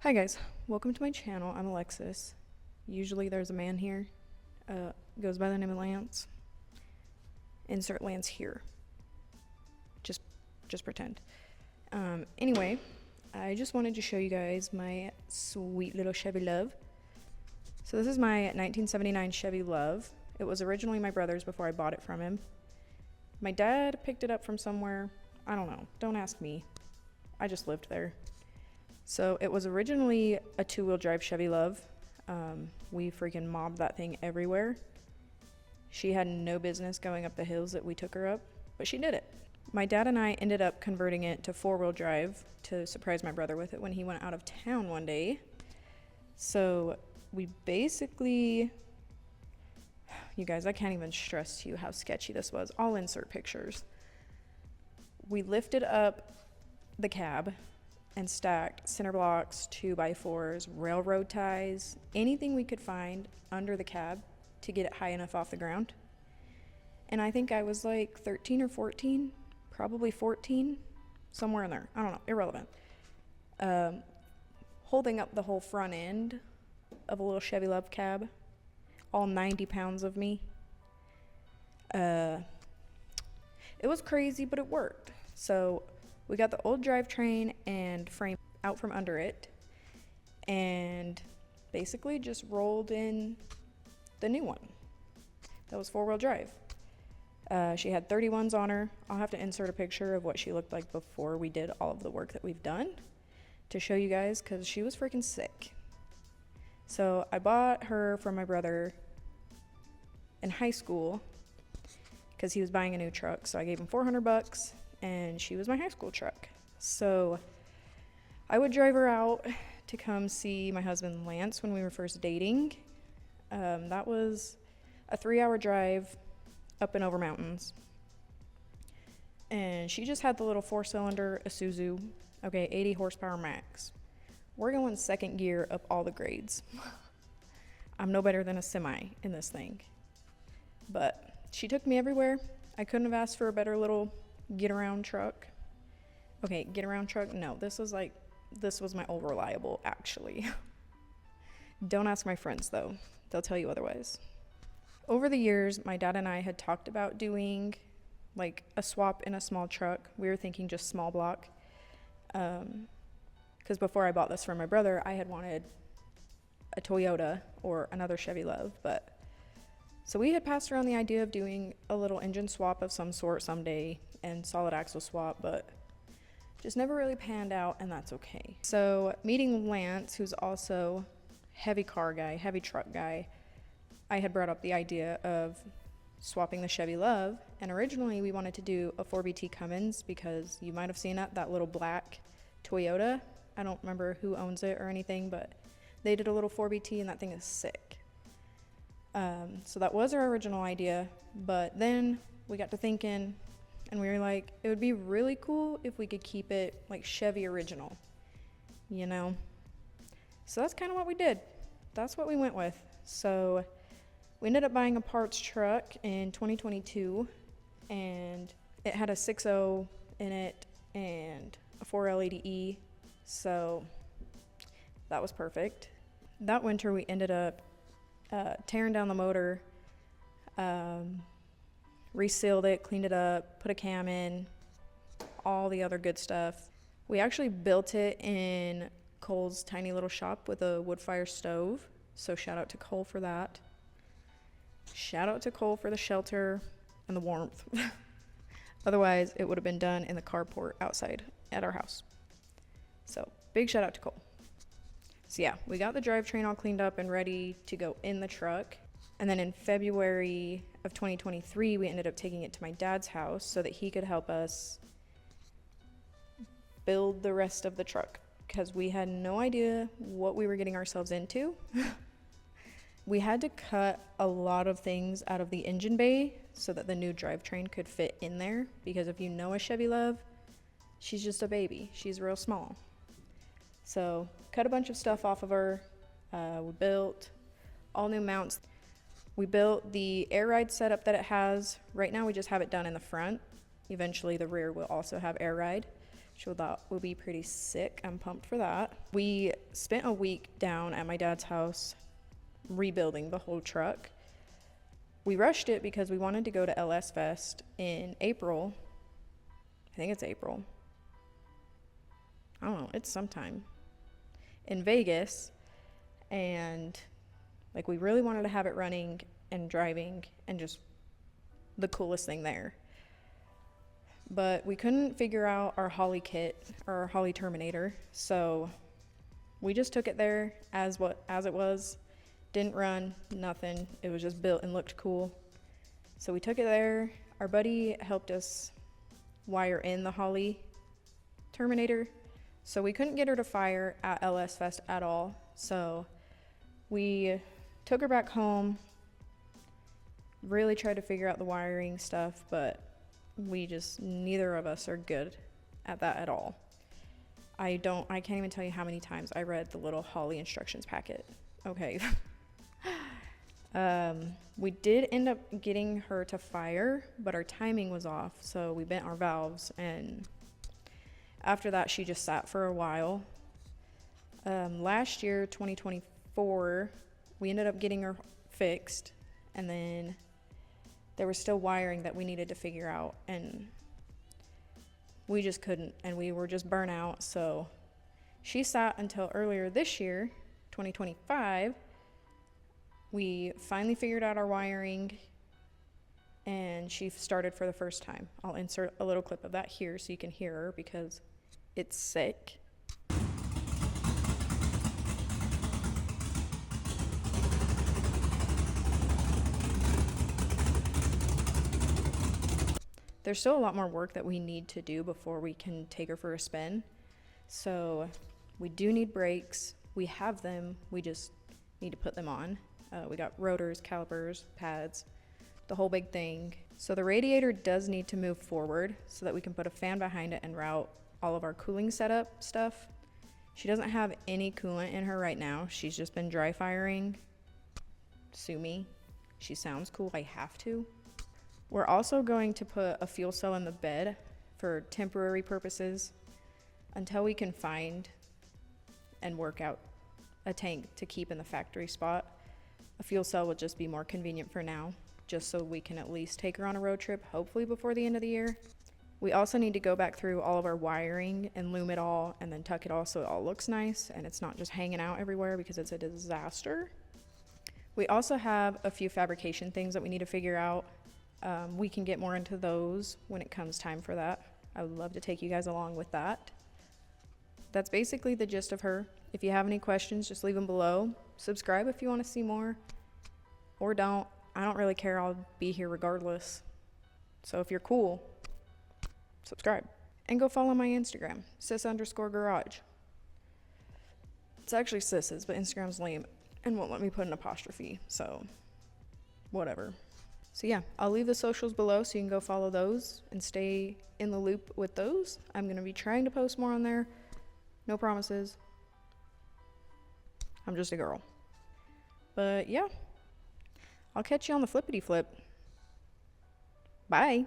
Hi guys, welcome to my channel. I'm Alexis. Usually there's a man here, goes by the name of Lance. Insert Lance here. Just pretend. Anyway, I just wanted to show you guys my sweet little Chevy Luv. So this is my 1979 Chevy Luv. It was originally my brother's before I bought it from him. My dad picked it up from somewhere. I don't know. Don't ask me. I just lived there. So it was originally a two-wheel drive Chevy Luv. We freaking mobbed that thing everywhere. She had no business going up the hills that we took her up, but she did it. My dad and I ended up converting it to four-wheel drive to surprise my brother with it when he went out of town one day. So we basically, you guys, I can't even stress to you how sketchy this was. I'll insert pictures. We lifted up the cab and stacked center blocks, 2x4s, railroad ties, anything we could find under the cab to get it high enough off the ground. And I think I was like 13 or 14, probably 14, somewhere in there. I don't know, irrelevant. Holding up the whole front end of a little Chevy Luv cab, all 90 pounds of me. It was crazy, but it worked. So we got the old drivetrain and frame out from under it and basically just rolled in the new one. That was four-wheel drive. She had 31s on her. I'll have to insert a picture of what she looked like before we did all of the work that we've done to show you guys, because she was freaking sick. So I bought her from my brother in high school because he was buying a new truck. So I gave him $400. And she was my high school truck. So I would drive her out to come see my husband Lance when we were first dating. That was a 3-hour drive up and over mountains. And she just had the little 4-cylinder Isuzu, okay, 80 horsepower max. We're going second gear up all the grades. I'm no better than a semi in this thing. But she took me everywhere. I couldn't have asked for a better little get around truck. Okay, get around truck. No, this was my old Reliable, actually. Don't ask my friends though. They'll tell you otherwise. Over the years, my dad and I had talked about doing like a swap in a small truck. We were thinking just small block. Because before I bought this for my brother, I had wanted a Toyota or another Chevy Luv, so we had passed around the idea of doing a little engine swap of some sort someday and solid axle swap, but just never really panned out, and that's okay. So meeting Lance, who's also heavy car guy, heavy truck guy, I had brought up the idea of swapping the Chevy Luv, and originally we wanted to do a 4BT Cummins because you might have seen that little black Toyota. I don't remember who owns it or anything, but they did a little 4BT and that thing is sick. So that was our original idea, but then we got to thinking and we were like, it would be really cool if we could keep it like Chevy original, you know? So that's kind of what we did. That's what we went with. So we ended up buying a parts truck in 2022, and it had a 6.0 in it and a 4L80E, so that was perfect. That winter we ended up tearing down the motor, resealed it, cleaned it up, put a cam in, all the other good stuff. We actually built it in Cole's tiny little shop with a wood fire stove, so shout out to Cole for that. Shout out to Cole for the shelter and the warmth. Otherwise, it would have been done in the carport outside at our house. So big shout out to Cole. So yeah, we got the drivetrain all cleaned up and ready to go in the truck. And then in February of 2023, we ended up taking it to my dad's house so that he could help us build the rest of the truck, because we had no idea what we were getting ourselves into. We had to cut a lot of things out of the engine bay so that the new drivetrain could fit in there, because if you know a Chevy Luv, she's just a baby. She's real small. So cut a bunch of stuff off of her. We built all new mounts. We built the air ride setup that it has. Right now we just have it done in the front. Eventually the rear will also have air ride. which we thought would be pretty sick. I'm pumped for that. We spent a week down at my dad's house rebuilding the whole truck. We rushed it because we wanted to go to LS Fest in April. I think it's April. I don't know, it's sometime in Vegas. And like, we really wanted to have it running and driving and just the coolest thing there. But we couldn't figure out our Holly kit or our Holly Terminator, so we just took it there as it was. Didn't run, nothing. It was just built and looked cool. So we took it there. Our buddy helped us wire in the Holly Terminator, so we couldn't get her to fire at LS Fest at all. So we took her back home, really tried to figure out the wiring stuff, but neither of us are good at that at all. I can't even tell you how many times I read the little Holly instructions packet. Okay. We did end up getting her to fire, but our timing was off, so we bent our valves, and after that she just sat for a while. Last year, 2024, we ended up getting her fixed, and then there was still wiring that we needed to figure out, and we just couldn't, and we were just burnt out. So she sat until earlier this year, 2025. We finally figured out our wiring, and she started for the first time. I'll insert a little clip of that here so you can hear her because it's sick. There's still a lot more work that we need to do before we can take her for a spin. So we do need brakes. We have them. We just need to put them on. We got rotors, calipers, pads, the whole big thing. So the radiator does need to move forward so that we can put a fan behind it and route all of our cooling setup stuff. She doesn't have any coolant in her right now. She's just been dry firing. Sue me. She sounds cool. I have to. We're also going to put a fuel cell in the bed for temporary purposes until we can find and work out a tank to keep in the factory spot. A fuel cell would just be more convenient for now, just so we can at least take her on a road trip, hopefully before the end of the year. We also need to go back through all of our wiring and loom it all and then tuck it all so it all looks nice and it's not just hanging out everywhere because it's a disaster. We also have a few fabrication things that we need to figure out. We can get more into those when it comes time for that. I would love to take you guys along with that. That's basically the gist of her. If you have any questions, just leave them below. Subscribe if you want to see more, or don't. I don't really care. I'll be here regardless. So if you're cool, subscribe. And go follow my Instagram, sis_garage. It's actually sis's, but Instagram's lame and won't let me put an apostrophe, so whatever. So yeah, I'll leave the socials below so you can go follow those and stay in the loop with those. I'm going to be trying to post more on there. No promises. I'm just a girl. But yeah, I'll catch you on the flippity flip. Bye.